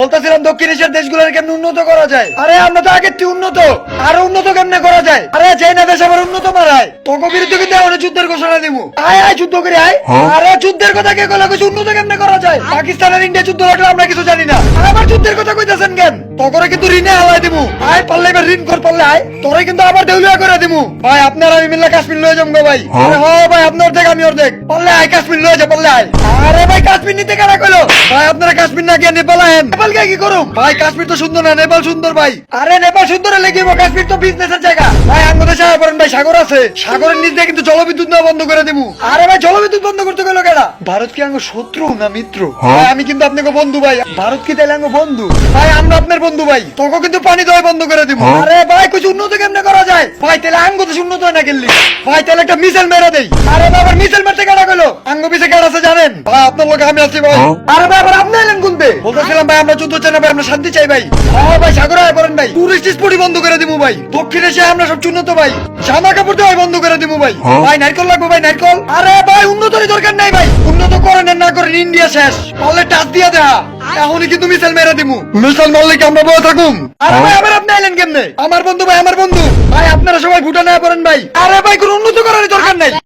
বলতেছিলাম দক্ষিণ এশিয়ার দেশগুলোর কেমনে উন্নত করা যায়। আরে আমরা তো আগের থেকে উন্নত, আরো উন্নত কেমনে করা যায়। আরে যে না দেশ আবার উন্নত মারায় তোকে বিরুদ্ধে কিন্তু এখন যুদ্ধের ঘোষণা দিব। আয় আয় যুদ্ধ করে আয়। আরে যুদ্ধের কথা কে কইলো, কিছু উন্নত কেমনে করা যায়। পাকিস্তান আর ইন্ডিয়া যুদ্ধ লাগলে আমরা কিছু জানি না, আবার যুদ্ধের কথা কইতাছেন কেন। তোকে কিন্তু ঋণে হালাই দিব। আয় পারলে এবার ঋণ কর, পারলে আয় তোরে কিন্তু আবার দেউলিয়া করে দিব। ভাই আপনার আমি মিললে কাশ্মীর লয়ে যাবো ভাই। আরে হ ভাই আপনার দেখ আমি ওর দেখ, পারলে আয় কাশ্মীর লয়ে যা, পারলে আয়। আরে ভাই কাশ্মীর নিতে কেন কইলো ভাই, আপনারা কাশ্মীর না গিয়ে নেপাল আহেন। নেপাল গিয়ে কি করুম ভাই, কাশ্মীর তো সুন্দর না, নেপাল সুন্দর ভাই। আরে নেপাল সুন্দর লেগেব, কাশ্মীর তো বিজনেসের জায়গা ভাই। আঙ্গুতে সাহায্য করেন ভাই, সাগর আছে, সাগরের নিচ দিয়ে কিন্তু জলবিদ্যুৎ না বন্ধ করে দিব। আরে ভাই জলবিদ্যুৎ বন্ধ করতে গেল কেনা। ভারত কি আঙ্গ শত্রু না মিত্র ভাই? আমি কিন্তু আপনাকে বন্ধু ভাই। ভারত কি তাইলে আঙ্গ বন্ধু ভাই? আমরা আপনার বন্ধু ভাই। তোকে কিন্তু পানি দেওয়া বন্ধ করে দিব। আরে ভাই কিছু উন্নত কেমনে করা যায় ভাই? তাহলে আঙ্গ তো উন্নত হয় না গেলি ভাই, তাহলে একটা মিসাইল মেরে দেই। আরে ভাই আবার মিসাইল মারতে কেনা গেল, আঙ্গ পিছে কেন আছে জানেন ভাই? আপনার লোক আমি আছি ভাই। আরে ভাই আবার আপনি এলেন কোনতে? বলতেছিলাম ভাই আমরা যুদ্ধ চাই না ভাই, আমরা শান্তি চাই ভাই। হ্যাঁ ভাই সাগরে আয় করেন ভাই, টুরিস্ট স্পটই বন্ধ করে দিব ভাই। দক্ষিণ এশিয়ায় আমরা সব উন্নত ভাই, জামা কাপড় দেওয়া বন্ধ করে দিব ভাই। ভাই নারকল লাগবো ভাই, নারকল। আরে ভাই উন্নতরই দরকার নাই ভাই, উন্নত করেন আর না করেন ইন্ডিয়া শেষ। পারলে টাচ দিয়া দেখা, এখনই কিন্তু মিসাইল মেরে দিব। মিসাইল মারলে কি আমরা বয়ে থাকুম? আরে ভাই আবার আপনি আইলেন কেমনে? আমার বন্ধু ভাই, আমার বন্ধু ভাই। আপনারা সবাই ভুটানে পড়েন ভাই। আরে ভাই কোন উন্নত করার দরকার নাই।